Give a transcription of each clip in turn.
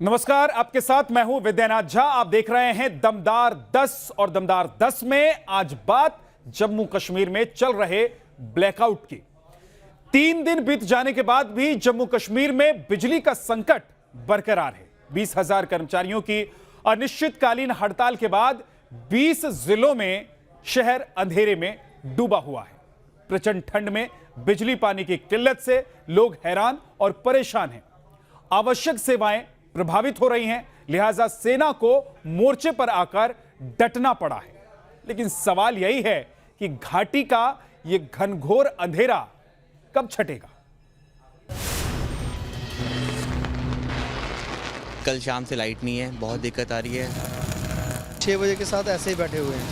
नमस्कार, आपके साथ मैं हूं विद्यानाथ झा। आप देख रहे हैं दमदार 10 और दमदार 10 में आज बात जम्मू कश्मीर में चल रहे ब्लैकआउट की। 3 दिन बीत जाने के बाद भी जम्मू कश्मीर में बिजली का संकट बरकरार है। 20,000 कर्मचारियों की अनिश्चितकालीन हड़ताल के बाद 20 जिलों में शहर अंधेरे में डूबा हुआ है। प्रचंड ठंड में बिजली पानी की किल्लत से लोग हैरान और परेशान हैं। आवश्यक सेवाएं प्रभावित हो रही हैं, लिहाजा सेना को मोर्चे पर आकर डटना पड़ा है। लेकिन सवाल यही है कि घाटी का यह घनघोर अंधेरा कब छटेगा। कल शाम से लाइट नहीं है, बहुत दिक्कत आ रही है। 6 बजे के साथ ऐसे ही बैठे हुए हैं।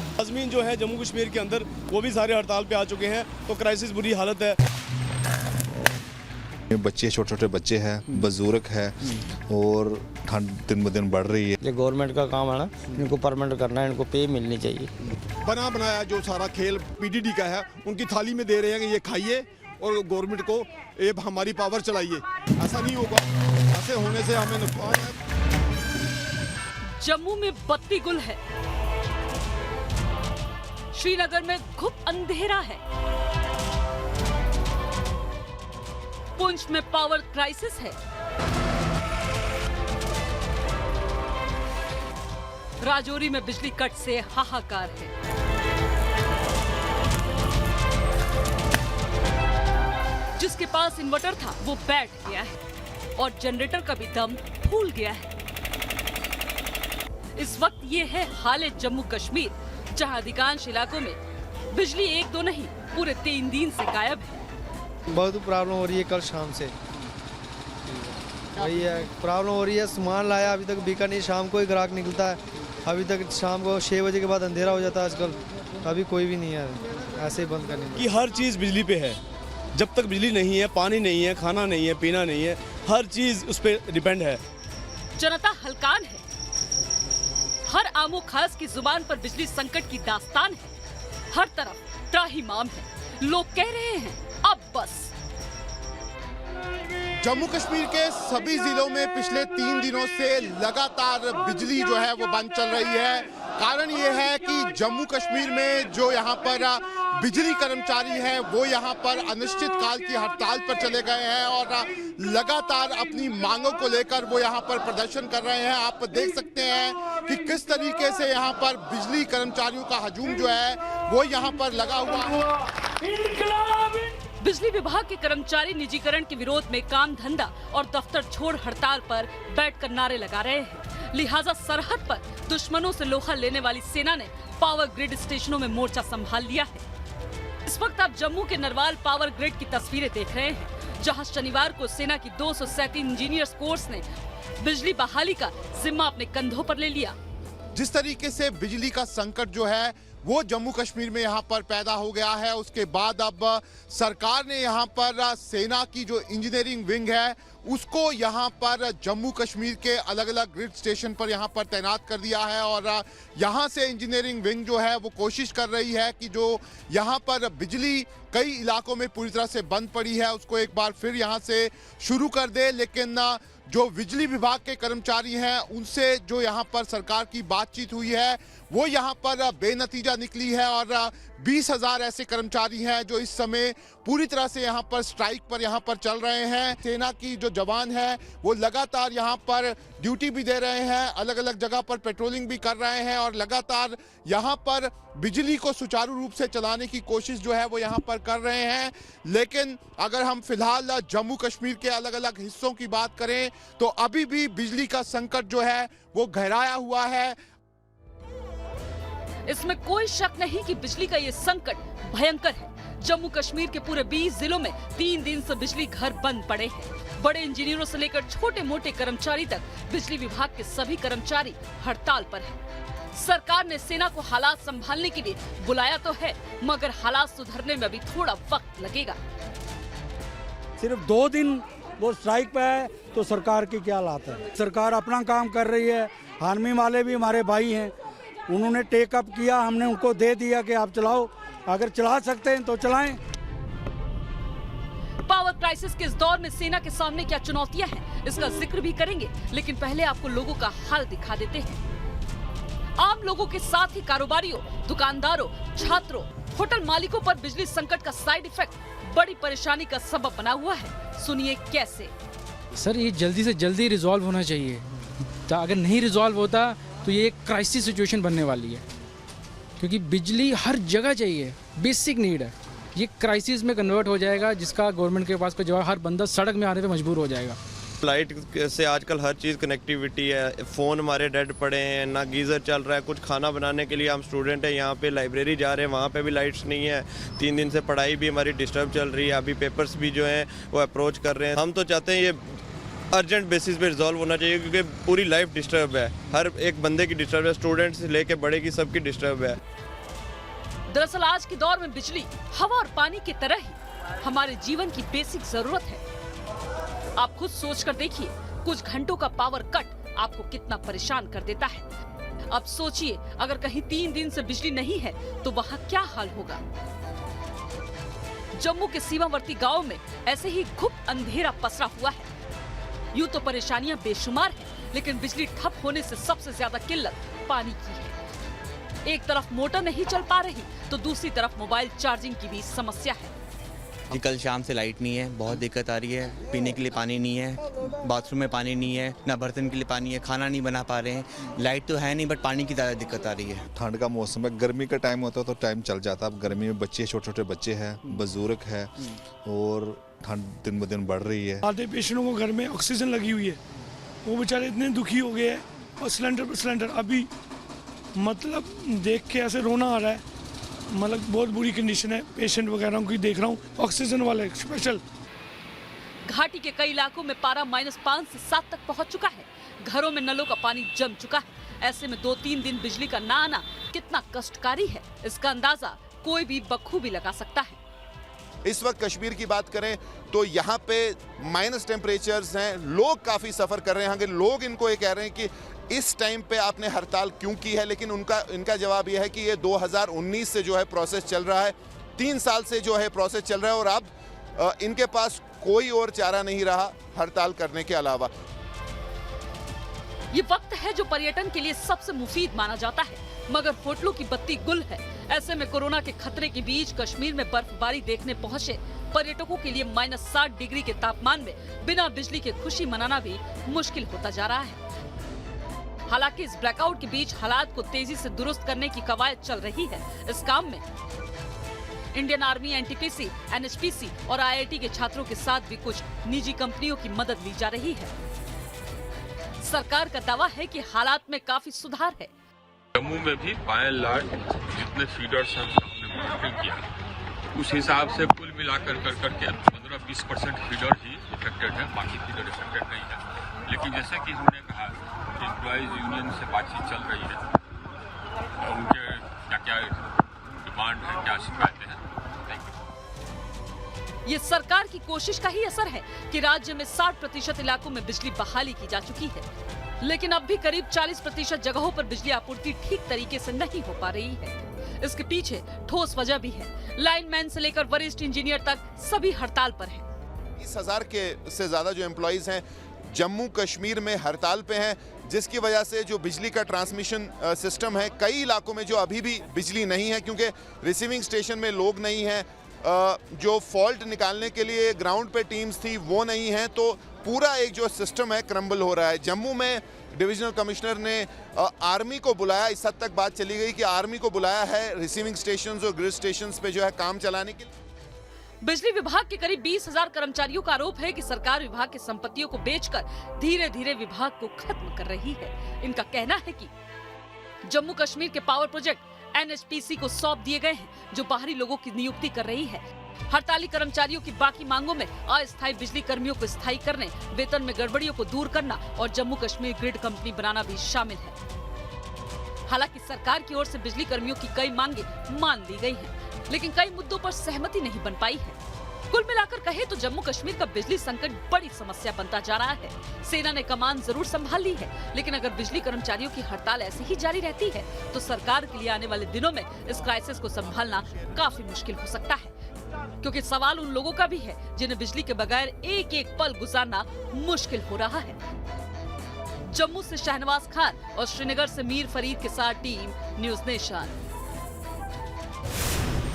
मुलाजमीन जो है जम्मू कश्मीर के अंदर वो भी सारे हड़ताल पे आ चुके हैं, तो क्राइसिस बुरी हालत है। बच्चे, छोटे छोटे बच्चे हैं, बुजुर्ग है और ठंड दिन ब दिन बढ़ रही है। ये गवर्नमेंट का काम है ना, इनको परमानेंट करना है, इनको पे मिलनी चाहिए। बना बनाया जो सारा खेल पीडीडी का है उनकी थाली में दे रहे हैं कि ये खाइए और गवर्नमेंट को ये हमारी पावर चलाइए। ऐसा नहीं होगा, ऐसे होने से हमें नुकसान है। जम्मू में बत्ती गुल है, श्रीनगर में घुप अंधेरा है, पुंछ में पावर क्राइसिस है, राजौरी में बिजली कट से हाहाकार है। जिसके पास इन्वर्टर था वो बैठ गया है और जनरेटर का भी दम फूल गया है। इस वक्त ये है हाल जम्मू कश्मीर, जहां अधिकांश इलाकों में बिजली 1-2 नहीं पूरे 3 दिन से गायब है। बहुत प्रॉब्लम हो रही है। कल शाम से वही है, प्रॉब्लम हो रही है। सामान लाया अभी तक बिका नहीं, शाम को ही ग्राहक निकलता है। अभी तक शाम को 6 बजे के बाद अंधेरा हो जाता है आजकल, अभी कोई भी नहीं है। ऐसे ही बंद करने कि हर चीज़ बिजली पे है। जब तक बिजली नहीं है, पानी नहीं है, खाना नहीं है, पीना नहीं है, हर चीज़ उस पर डिपेंड है। जनता हलकान है, हर आमो खास की जुबान पर बिजली संकट की दास्तान है। हर तरफ त्राहिमाम है, लोग कह रहे हैं अब बस। जम्मू कश्मीर के सभी जिलों में पिछले 3 दिनों से लगातार बिजली जो है वो बंद चल रही है। कारण ये है कि जम्मू कश्मीर में जो यहाँ पर बिजली कर्मचारी हैं वो यहाँ पर अनिश्चित काल की हड़ताल पर चले गए हैं और लगातार अपनी मांगों को लेकर वो यहाँ पर प्रदर्शन कर रहे हैं। आप देख सकते हैं कि किस तरीके से यहाँ पर बिजली कर्मचारियों का हजूम जो है वो यहाँ पर लगा हुआ है। बिजली विभाग के कर्मचारी निजीकरण के विरोध में काम धंधा और दफ्तर छोड़ हड़ताल पर बैठकर नारे लगा रहे हैं। लिहाजा सरहद पर दुश्मनों से लोहा लेने वाली सेना ने पावर ग्रिड स्टेशनों में मोर्चा संभाल लिया है। इस वक्त आप जम्मू के नरवाल पावर ग्रिड की तस्वीरें देख रहे हैं, जहां शनिवार को सेना की 237 इंजीनियर्स कोर्स ने बिजली बहाली का जिम्मा अपने कंधों पर ले लिया। जिस तरीके से बिजली का संकट जो है वो जम्मू कश्मीर में यहाँ पर पैदा हो गया है, उसके बाद अब सरकार ने यहाँ पर सेना की जो इंजीनियरिंग विंग है उसको यहाँ पर जम्मू कश्मीर के अलग अलग ग्रिड स्टेशन पर यहाँ पर तैनात कर दिया है और यहाँ से इंजीनियरिंग विंग जो है वो कोशिश कर रही है कि जो यहाँ पर बिजली कई इलाकों में पूरी तरह से बंद पड़ी है उसको एक बार फिर यहाँ से शुरू कर दे। लेकिन जो बिजली विभाग के कर्मचारी हैं उनसे जो यहाँ पर सरकार की बातचीत हुई है वो यहाँ पर बेनतीजा निकली है और 20,000 ऐसे कर्मचारी हैं जो इस समय पूरी तरह से यहाँ पर स्ट्राइक पर यहाँ पर चल रहे हैं। सेना की जो जवान है वो लगातार यहाँ पर ड्यूटी भी दे रहे हैं, अलग अलग जगह पर पेट्रोलिंग भी कर रहे हैं और लगातार यहाँ पर बिजली को सुचारू रूप से चलाने की कोशिश जो है वो यहाँ पर कर रहे हैं। लेकिन अगर हम फिलहाल जम्मू कश्मीर के अलग अलग हिस्सों की बात करें तो अभी भी बिजली का संकट जो है वो गहराया हुआ है। इसमें कोई शक नहीं कि बिजली का ये संकट भयंकर है। जम्मू कश्मीर के पूरे 20 जिलों में 3 दिन से बिजली घर बंद पड़े हैं। बड़े इंजीनियरों से लेकर छोटे मोटे कर्मचारी तक बिजली विभाग के सभी कर्मचारी हड़ताल पर हैं। सरकार ने सेना को हालात संभालने के लिए बुलाया तो है, मगर हालात सुधरने में अभी थोड़ा वक्त लगेगा। सिर्फ 2 दिन वो स्ट्राइक पे है तो सरकार की क्या हालत है। सरकार अपना काम कर रही है। आर्मी वाले भी हमारे भाई हैं, उन्होंने टेक अप किया, हमने उनको दे दिया कि आप चलाओ, अगर चला सकते हैं तो चलाएं। पावर क्राइसिस के इस दौर में सेना के सामने क्या चुनौतियां हैं, इसका जिक्र भी करेंगे, लेकिन पहले आपको लोगों का हाल दिखा देते हैं। आम लोगों के साथ ही कारोबारियों, दुकानदारों, छात्रों, होटल मालिकों पर बिजली संकट का साइड इफेक्ट बड़ी परेशानी का सबब बना हुआ है। सुनिए कैसे। सर ये जल्दी से जल्दी रिजॉल्व होना चाहिए, तो अगर नहीं रिजॉल्व होता तो ये एक क्राइसिस सिचुएशन बनने वाली है, क्योंकि बिजली हर जगह चाहिए, बेसिक नीड है। ये क्राइसिस में कन्वर्ट हो जाएगा, जिसका गवर्नमेंट के पास कोई जवाब, हर बंदा सड़क में आने पे मजबूर हो जाएगा। लाइट से आजकल हर चीज़ कनेक्टिविटी है, फ़ोन हमारे डेड पड़े हैं, ना गीज़र चल रहा है, कुछ खाना बनाने के लिए हम स्टूडेंट हैं, यहाँ पे लाइब्रेरी जा रहे हैं, वहाँ पे भी लाइट्स नहीं है। 3 दिन से पढ़ाई भी हमारी डिस्टर्ब चल रही है, अभी पेपर्स भी जो हैं वो अप्रोच कर रहे हैं। हम तो चाहते हैं ये अर्जेंट बेसिस पे रिजॉल्व होना चाहिए, क्योंकि पूरी लाइफ डिस्टर्ब है, हर एक बंदे की डिस्टर्ब है, स्टूडेंट से लेके बड़े की सबकी डिस्टर्ब है। दरअसल आज के दौर में बिजली हवा और पानी की तरह ही हमारे जीवन की बेसिक जरूरत है। आप खुद सोच कर देखिए, कुछ घंटों का पावर कट आपको कितना परेशान कर देता है। अब सोचिए, अगर कहीं 3 दिन से बिजली नहीं है तो वहाँ क्या हाल होगा। जम्मू के सीमावर्ती गांव में ऐसे ही घुप अंधेरा पसरा हुआ है। यूं तो परेशानियां बेशुमार हैं, लेकिन बिजली ठप होने से सबसे ज्यादा किल्लत पानी की है। एक तरफ मोटर नहीं चल पा रही तो दूसरी तरफ मोबाइल चार्जिंग की भी समस्या है। जी कल शाम से लाइट नहीं है, बहुत दिक्कत आ रही है। पीने के लिए पानी नहीं है, बाथरूम में पानी नहीं है, ना बर्तन के लिए पानी है, खाना नहीं बना पा रहे हैं। लाइट तो है नहीं, बट पानी की ज़्यादा दिक्कत आ रही है। ठंड का मौसम है, गर्मी का टाइम होता है तो टाइम चल जाता है। अब गर्मी में बच्चे, छोटे छोटे बच्चे हैं, बुजुर्ग है, और ठंड दिन ब दिन बढ़ रही है। आधे पेशेंटों को घर में ऑक्सीजन लगी हुई है, वो बेचारे इतने दुखी हो गए हैं, और सिलेंडर पर सिलेंडर अभी मतलब देख के ऐसे रोना आ रहा है। मतलब बहुत बुरी कंडीशन है पेशेंट वगैरह की, देख रहा हूँ ऑक्सीजन वाले स्पेशल। घाटी के कई इलाकों में पारा -5 से 7 तक पहुंच चुका है। घरों में नलों का पानी जम चुका है। ऐसे में 2-3 दिन बिजली का ना आना कितना कष्टकारी है, इसका अंदाजा कोई भी बखूबी लगा सकता है। इस वक्त कश्मीर की बात करें तो यहाँ पे माइनस टेम्परेचर्स हैं, लोग काफ़ी सफ़र कर रहे हैं। अगर लोग इनको ये कह रहे हैं कि इस टाइम पे आपने हड़ताल क्यों की है, लेकिन इनका जवाब यह है कि ये 2019 से जो है प्रोसेस चल रहा है, 3 साल से जो है प्रोसेस चल रहा है, और अब इनके पास कोई और चारा नहीं रहा हड़ताल करने के अलावा। ये वक्त है जो पर्यटन के लिए सबसे मुफीद माना जाता है, मगर होटलों की बत्ती गुल है। ऐसे में कोरोना के खतरे के बीच कश्मीर में बर्फबारी देखने पहुंचे पर्यटकों के लिए -60 डिग्री के तापमान में बिना बिजली के खुशी मनाना भी मुश्किल होता जा रहा है। हालांकि इस ब्लैकआउट के बीच हालात को तेजी से दुरुस्त करने की कवायद चल रही है। इस काम में इंडियन आर्मी, एनटीपीसी, एनएचपीसी और आईआईटी के छात्रों के साथ भी कुछ निजी कंपनियों की मदद ली जा रही है। सरकार का दावा है कि हालात में काफी सुधार है। जम्मू में भी 5 लाख जितने फीडर्स हैं हमने मॉनिटरिंग किया, उस हिसाब से कुल मिलाकर करके 15-20% फीडर ही इफेक्टेड है, बाकी फीडर इफेक्टेड नहीं है। लेकिन जैसे कि हमने कहा कि एम्प्लॉयज़ यूनियन से बातचीत चल रही है, उनके क्या क्या डिमांड है, क्या शिकायतें हैं। ये सरकार की कोशिश का ही असर है कि राज्य में 60% इलाकों में बिजली बहाली की जा चुकी है, लेकिन अब भी करीब 40% जगहों पर बिजली आपूर्ति ठीक तरीके से नहीं हो पा रही है। इसके पीछे ठोस वजह भी है। लाइनमैन से लेकर वरिष्ठ इंजीनियर तक सभी हड़ताल पर हैं। 20,000 के से ज्यादा जो एम्प्लॉइज हैं जम्मू कश्मीर में हड़ताल पे हैं, जिसकी वजह से जो बिजली का ट्रांसमिशन सिस्टम है, कई इलाकों में जो अभी भी बिजली नहीं है, क्योंकि रिसीविंग स्टेशन में लोग नहीं हैं, जो फॉल्ट निकालने के लिए ग्राउंड पे टीम्स थी वो नहीं है, तो पूरा एक जो सिस्टम है क्रम्बल हो रहा है। जम्मू में डिविजनल कमिश्नर ने आर्मी को बुलाया, इस हद तक बात चली गई कि आर्मी को बुलाया है रिसीविंग स्टेशंस और ग्रिड स्टेशंस पे जो है काम चलाने के लिए। बिजली विभाग के करीब 20,000 कर्मचारियों का आरोप है कि सरकार विभाग की संपत्तियों को बेचकर धीरे धीरे विभाग को खत्म कर रही है। इनका कहना है कि जम्मू कश्मीर के पावर प्रोजेक्ट एनएचपीसी को सौंप दिए गए हैं, जो बाहरी लोगों की नियुक्ति कर रही है। हड़ताली कर्मचारियों की बाकी मांगों में अस्थायी बिजली कर्मियों को स्थायी करने, वेतन में गड़बड़ियों को दूर करना और जम्मू कश्मीर ग्रिड कंपनी बनाना भी शामिल है। हालांकि सरकार की ओर से बिजली कर्मियों की कई मांगे मान ली गई हैं, लेकिन कई मुद्दों पर सहमति नहीं बन पाई है। कुल मिलाकर कहे तो जम्मू कश्मीर का बिजली संकट बड़ी समस्या बनता जा रहा है। सेना ने कमान जरूर संभाल ली है, लेकिन अगर बिजली कर्मचारियों की हड़ताल ऐसे ही जारी रहती है तो सरकार के लिए आने वाले दिनों में इस क्राइसिस को संभालना काफी मुश्किल हो सकता है। क्योंकि सवाल उन लोगों का भी है जिन्हें बिजली के बगैर एक एक पल गुजारना मुश्किल हो रहा है। जम्मू से शहनवाज खान और श्रीनगर से मीर फरीद के साथ टीम न्यूज़ नेशन।